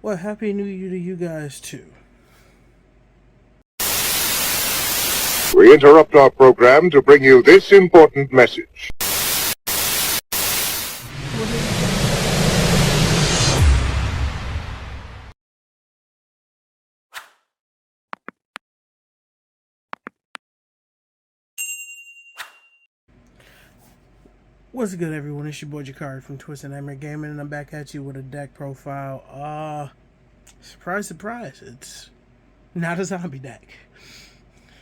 Well, Happy New Year to you guys, too. We interrupt our program to bring you this important message. What's good, everyone? It's your boy Jakari from Twisted Nightmare Gaming, and I'm back at you with a deck profile. Surprise, surprise, it's not a zombie deck.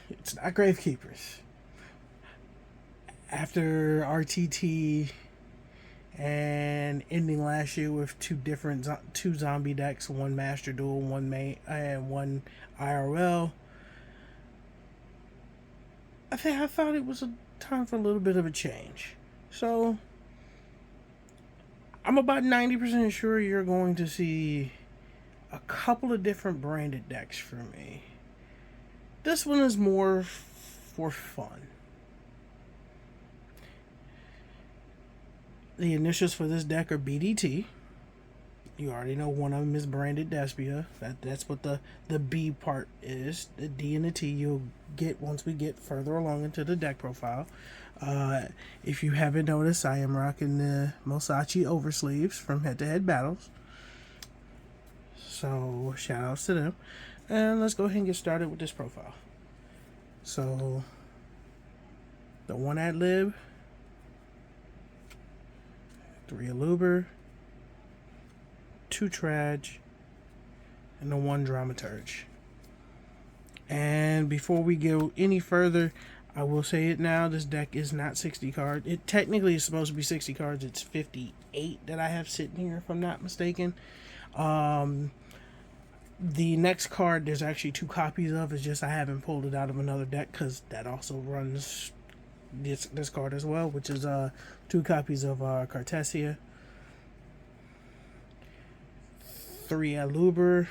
It's not Gravekeepers. After RTT and ending last year with two zombie decks, one Master Duel, one main, and one IRL, I thought it was a time for a little bit of a change. So I'm about 90% sure you're going to see a couple of different branded decks for me. This one is more for fun. The initials for this deck are B.D.T. You already know one of them is branded Despia. That's what the B part is. The D and the T you'll get once we get further along into the deck profile. If you haven't noticed, I am rocking the Mosace oversleeves from Head to Head Battles. So shout outs to them. And let's go ahead and get started with this profile. So the one ad lib, 3 Aluber, 2 Trage, and the 1 Dramaturge. And before we go any further, I will say it now, this deck is not 60 cards. It technically is supposed to be 60 cards. It's 58 that I have sitting here, if I'm not mistaken. The next card, there's actually 2 copies of. It's just I haven't pulled it out of another deck because that also runs this card as well, which is 2 copies of Cartesia, 3 Aluber,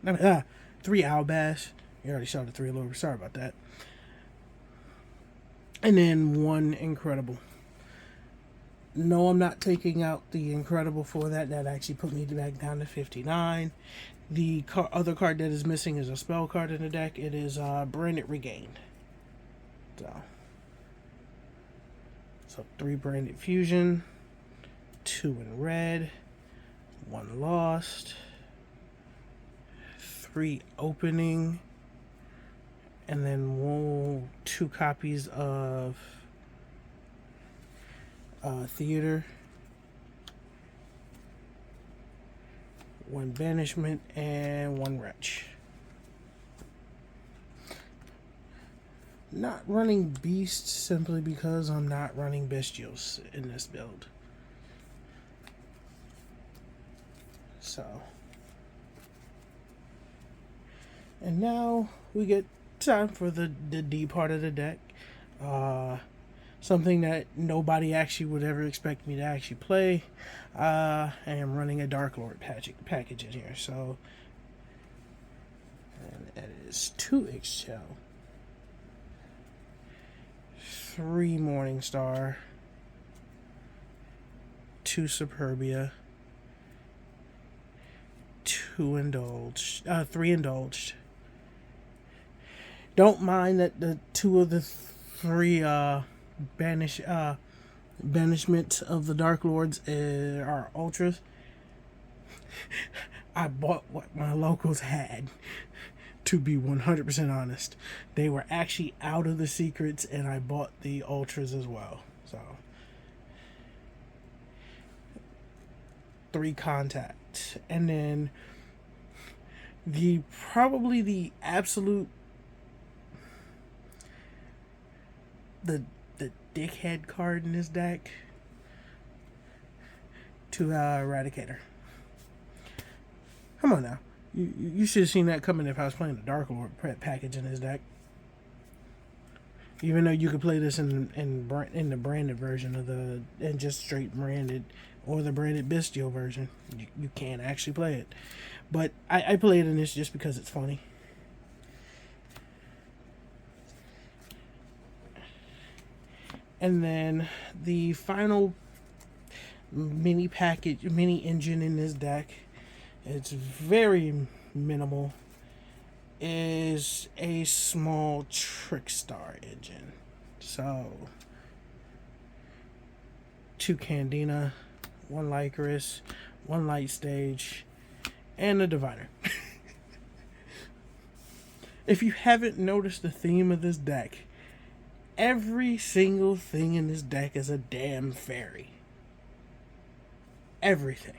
3 Albash. You already saw the 3 Aluber. Sorry about that. And then 1 Incredible. No, I'm not taking out the Incredible for that. That actually put me back down to 59. The other card that is missing is a spell card in the deck. It is Branded Regained. So 3 Branded Fusion, 2 in red, 1 lost, 3 opening, and then 2 copies of theater, 1 banishment, and 1 wretch. Not running beasts simply because I'm not running bestials in this build. So, and now we get time for the D part of the deck. Something that nobody actually would ever expect me to actually play. I am running a Darklord package in here. So, and that is 2 Excel, 3 Morningstar, 2 Superbia, 3 Indulged. Don't mind that the 2 of the 3 banishment of the Dark Lords are ultras. I bought what my locals had, to be 100% honest. They were actually out of the secrets, and I bought the ultras as well. So 3 Contact, and then probably the absolute the dickhead card in this deck, 2 Eradicator. Come on now. You should have seen that coming if I was playing the Darklord package in this deck. Even though you could play this in the branded version of and just straight branded, or the branded bestial version, you can't actually play it. But I play it in this just because it's funny. And then the final mini engine in this deck It's very minimal, is a small Trickstar engine. So, 2 Candina, 1 Lycoris, 1 Light Stage, and a Diviner. If you haven't noticed the theme of this deck, every single thing in this deck is a damn fairy. Everything.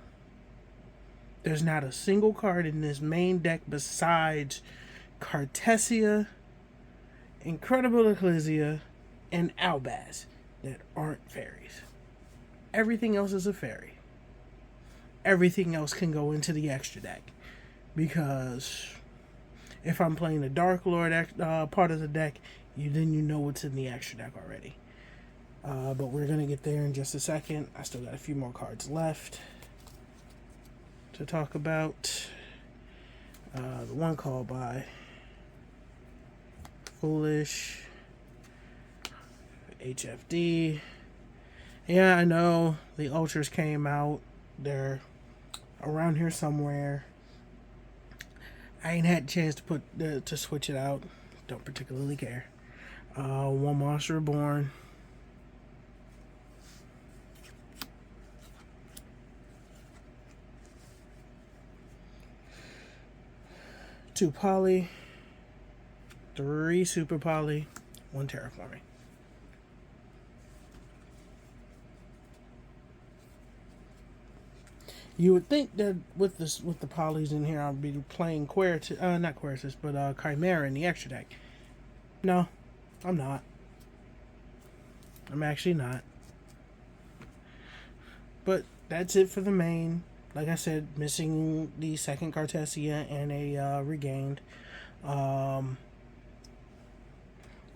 There's not a single card in this main deck besides Cartesia, Incredible Ecclesia, and Albaz that aren't fairies. Everything else is a fairy. Everything else can go into the extra deck. Because if I'm playing the Darklord part of the deck, then you know what's in the extra deck already. But we're going to get there in just a second. I still got a few more cards left to talk about. The one called by Foolish, HFD. Yeah, I know the Ultras came out. They're around here somewhere. I ain't had a chance to switch it out. Don't particularly care. One Monster Reborn. Two Poly, 3 Super Poly, 1 Terraforming. You would think that with the polys in here, I'd be playing not Quertus, but Chimera in the extra deck. No, I'm not. I'm actually not. But that's it for the main. Like I said, missing the second Cartesia and a Regained. We'll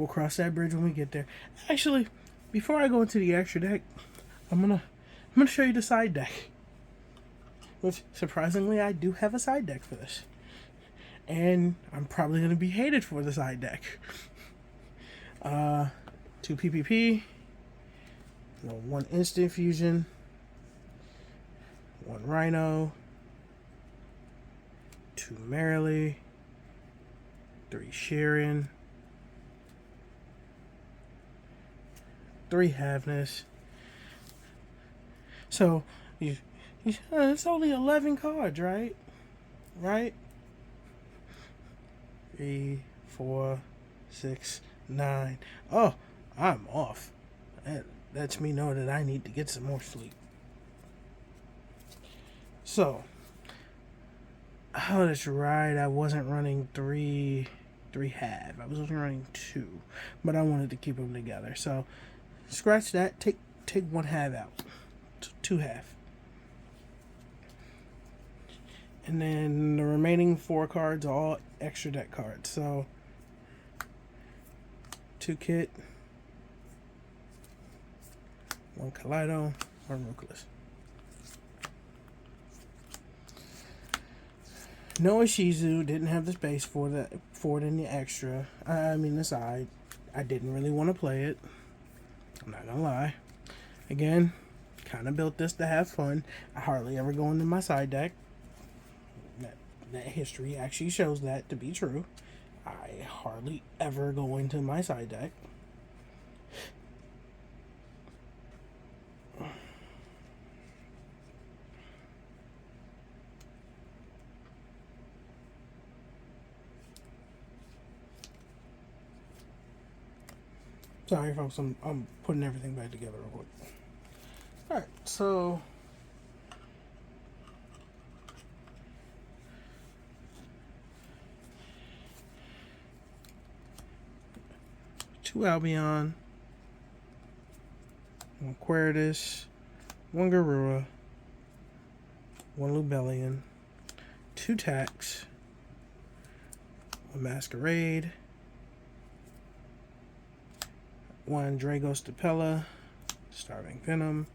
cross that bridge when we get there. Actually, before I go into the extra deck, I'm gonna show you the side deck. Which, surprisingly, I do have a side deck for this. And I'm probably going to be hated for the side deck. 2 PPP. 1 Instant Fusion. 1 Rhino. 2 Merrily. 3 Sharon. 3 Havness. So, it's only 11 cards, right? Right? 3, 4, 6, 9. Oh, I'm off. That lets me know that I need to get some more sleep. So, oh, that's right. I wasn't running 3 half. I was only running 2, but I wanted to keep them together. So, scratch that. Take 1 half out. 2 half. And then the remaining 4 cards are all extra deck cards. So, 2 Kit, 1 Kaleido, 1 Ruthless. No Ishizu, didn't have the space for it in the extra. I mean, the side. I didn't really want to play it. I'm not gonna lie. Again, kind of built this to have fun. I hardly ever go into my side deck. That history actually shows that to be true. I hardly ever go into my side deck. Sorry, folks. I'm putting everything back together real quick. All right, so. Two Albion, 1 Quertus, 1 Garura, 1 Lubellion, 2 Tax, 1 Masquerade, 1 Dragos Stapella, Starving Venom,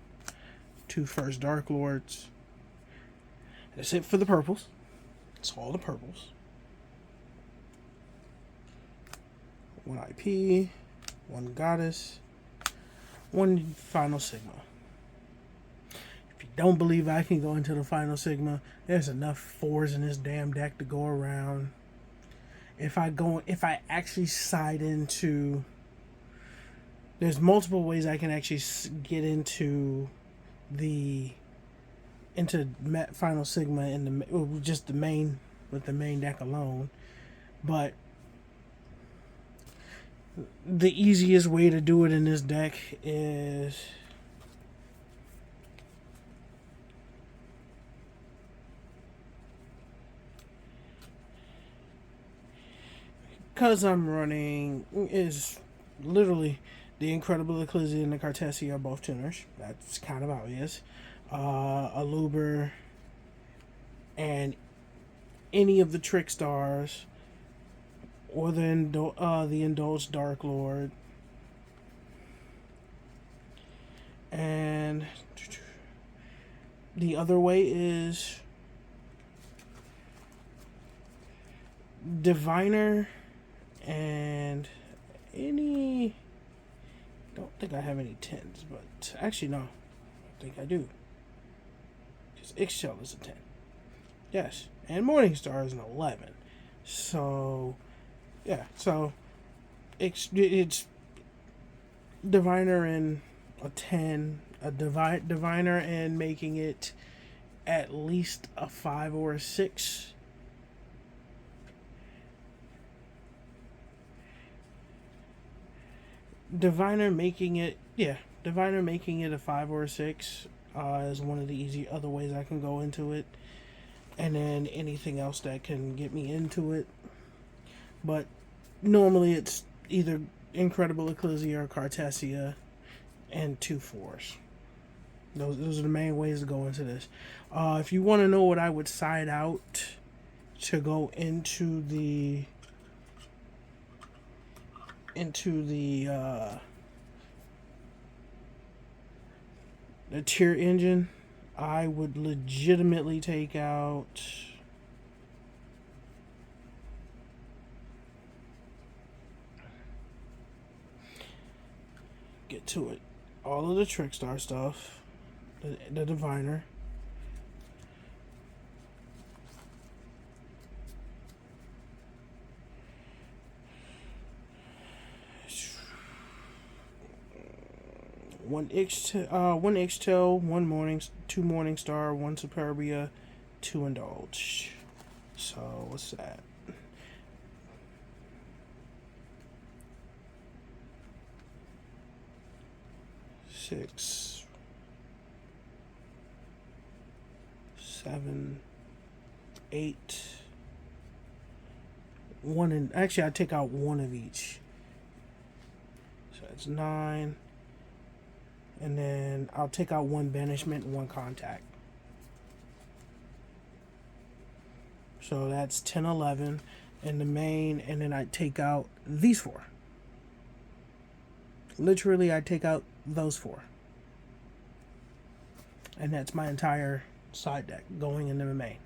2 First Darklords. That's it for the purples. That's all the purples. 1 IP, 1 Goddess, 1 Final Signal. If you don't believe I can go into the final Sigma, there's enough 4s in this damn deck to go around. If I actually side into, there's multiple ways I can actually get into final Sigma in just the main, with the main deck alone. But the easiest way to do it in this deck is because I'm running is literally the Incredible Ecclesia and the Cartessia are both tuners. That's kind of obvious. A Luber and any of the Trickstars or the Indulged Darklord. And the other way is Diviner and any. Don't think I have any 10s, but actually no, I think I do. Because Ixchel is a 10. Yes, and Morningstar is an 11. So yeah, so it's Diviner and a 10, a Diviner and making it at least a 5 or a 6. Diviner making it a 5 or a 6 is one of the easy other ways I can go into it, and then anything else that can get me into it. But normally it's either Incredible Ecclesia or Cartessia and 2 4s. Those are the main ways to go into this. If you want to know what I would side out to go into the tier engine, I would legitimately take out get to it. All of the Trickstar stuff, the Diviner. One Ixchel, two Morningstar, one Superbia, 2 Indulge. So what's that? Six, 7, 8. Actually, I take out 1 of each. So that's 9. And then I'll take out 1 banishment and 1 contact. So that's 10, 11 in the main, and then I take out these 4. Literally, I take out those 4. And that's my entire side deck going into the main.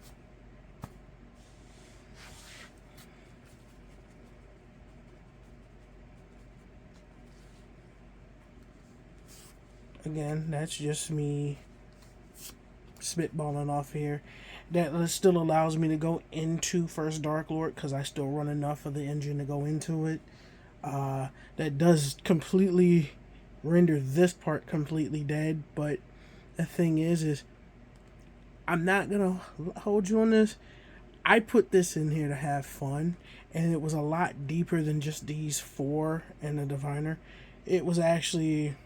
Again, that's just me spitballing off here. That still allows me to go into first Darklord because I still run enough of the engine to go into it. That does completely render this part completely dead, but the thing is I'm not gonna hold you on this. I put this in here to have fun, and it was a lot deeper than just these 4 and the Diviner. It was actually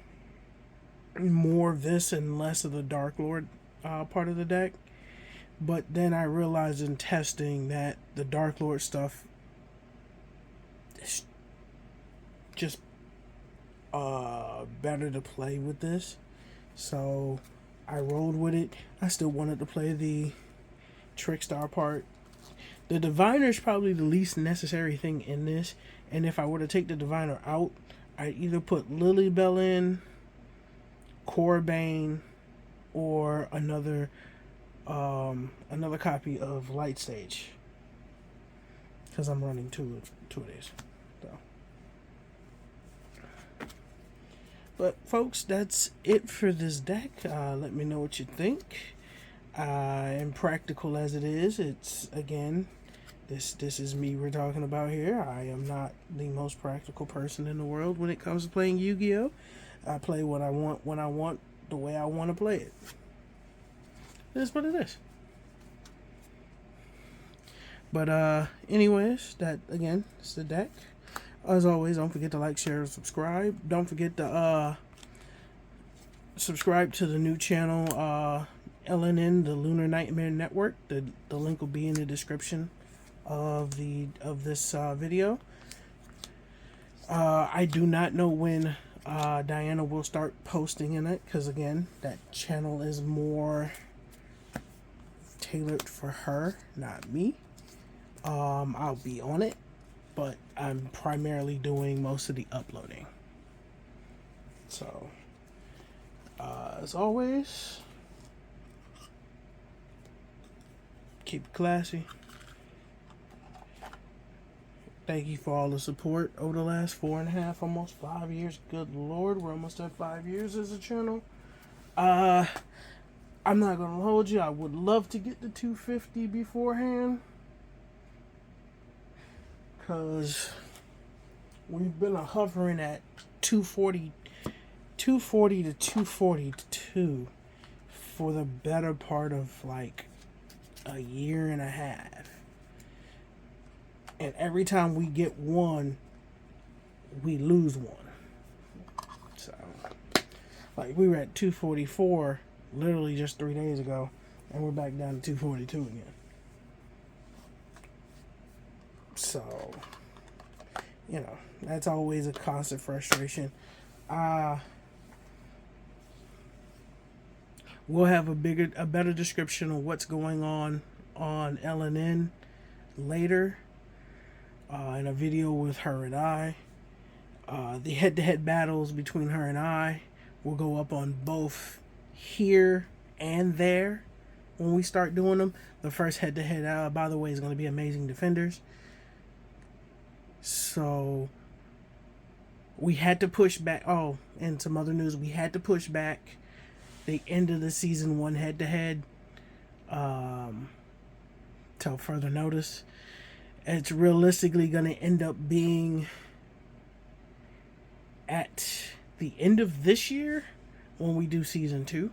more of this and less of the Darklord part of the deck. But then I realized in testing that the Darklord stuff is just better to play with this. So I rolled with it. I still wanted to play the Trickstar part. The Diviner is probably the least necessary thing in this, and if I were to take the Diviner out, I'd either put Lilybell in, Corbane, or another copy of Light Stage, because I'm running two of these. So But folks, that's it for this deck. Let me know what you think. And practical as it is, it's again, this is me we're talking about here. I am not the most practical person in the world when it comes to playing Yu-Gi-Oh! I play what I want when I want, the way I want to play it. It is what it is. But anyways, that again, it's the deck. As always, don't forget to like, share, and subscribe. Don't forget to subscribe to the new channel, LNN, the Lunar Nightmare Network. The link will be in the description of this video. I do not know when Diana will start posting in it, because again, that channel is more tailored for her, not me. I'll be on it, but I'm primarily doing most of the uploading. So, as always, keep it classy. Thank you for all the support over the last 4.5, almost 5 years. Good Lord, we're almost at 5 years as a channel. I'm not gonna hold you. I would love to get to 250 beforehand, because we've been hovering at 240 to 242 for the better part of like a year and a half. And every time we get one, we lose one. So, like, we were at 244 literally just 3 days ago, and we're back down to 242 again. So, you know, that's always a constant frustration. We'll have a better description of what's going on LNN later, in a video with her and I. The head-to-head battles between her and I will go up on both here and there when we start doing them. The first head-to-head, by the way, is going to be Amazing Defenders. So we had to push back. Oh, and some other news. We had to push back the end of the season 1 head-to-head till further notice. It's realistically going to end up being at the end of this year when we do season 2.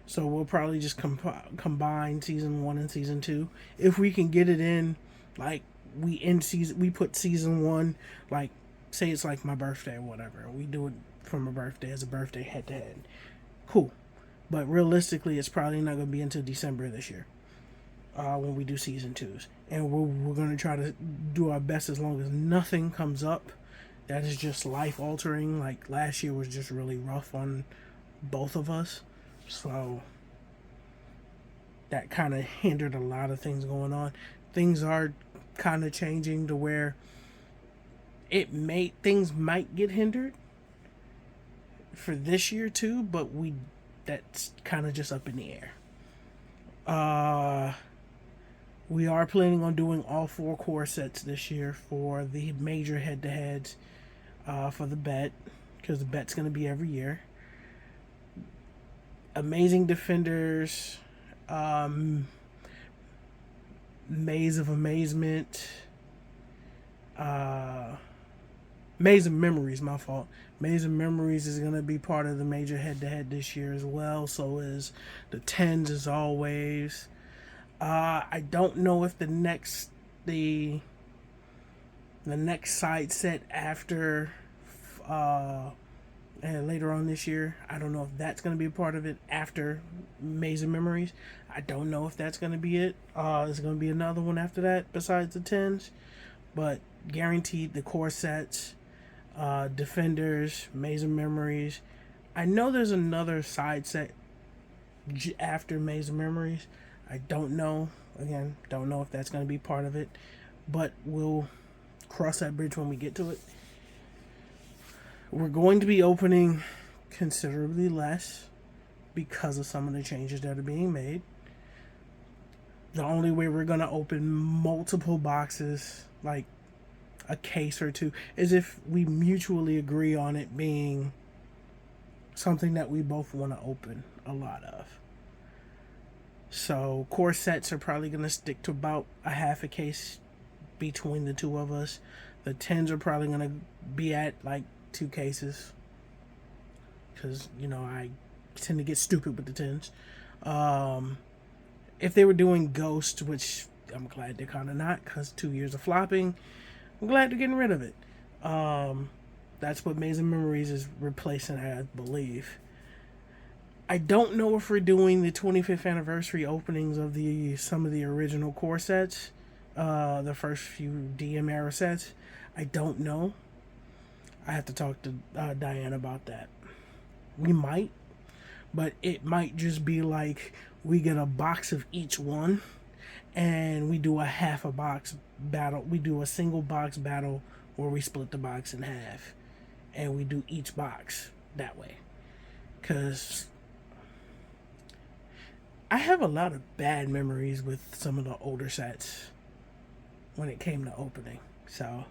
So we'll probably just combine season 1 and season 2 if we can get it in. Like, we put season 1, like, say it's like my birthday or whatever. We do it for my birthday as a birthday head-to-head. Cool. But realistically, it's probably not going to be until December this year when we do season 2s. And we're going to try to do our best as long as nothing comes up that is just life-altering. Like, last year was just really rough on both of us. So that kind of hindered a lot of things going on. Things are kind of changing to where things might get hindered for this year too, but that's kind of just up in the air. We are planning on doing all 4 core sets this year for the major head-to-heads, for the bet, because the bet's going to be every year. Amazing Defenders, Maze of Amazement, Maze of Memories, my fault. Maze of Memories is going to be part of the major head-to-head this year as well. So is the 10s as always. I don't know if the next side set after and later on this year, I don't know if that's going to be a part of it after Maze of Memories. I don't know if that's going to be it. There's going to be another one after that besides the 10s. But guaranteed the core sets, Defenders, Maze of Memories. I know there's another side set after Maze of Memories. I don't know. Again, don't know if that's going to be part of it. But we'll cross that bridge when we get to it. We're going to be opening considerably less because of some of the changes that are being made. The only way we're going to open multiple boxes, like a case or two, is if we mutually agree on it being something that we both want to open a lot of. So core sets are probably going to stick to about a half a case between the two of us. The 10s are probably going to be at like 2 cases. Because, you know, I tend to get stupid with the 10s. If they were doing Ghost, which I'm glad they're kind of not, because 2 years of flopping, I'm glad they're getting rid of it. That's what Maze of Memories is replacing, I believe. I don't know if we're doing the 25th anniversary openings of some of the original core sets, the first few DM era sets. I don't know. I have to talk to Diane about that. We might, but it might just be like we get a box of each one, and we do a half a box battle. We do a single box battle where we split the box in half, and we do each box that way. Because I have a lot of bad memories with some of the older sets when it came to opening. So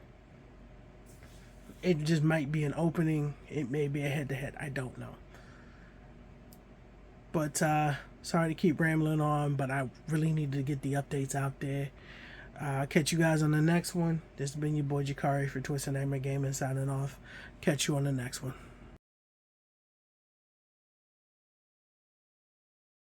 it just might be an opening. It may be a head-to-head. I don't know. But sorry to keep rambling on, but I really needed to get the updates out there. Catch you guys on the next one. This has been your boy Jakari for Twisted Nightmare Gaming signing off. Catch you on the next one.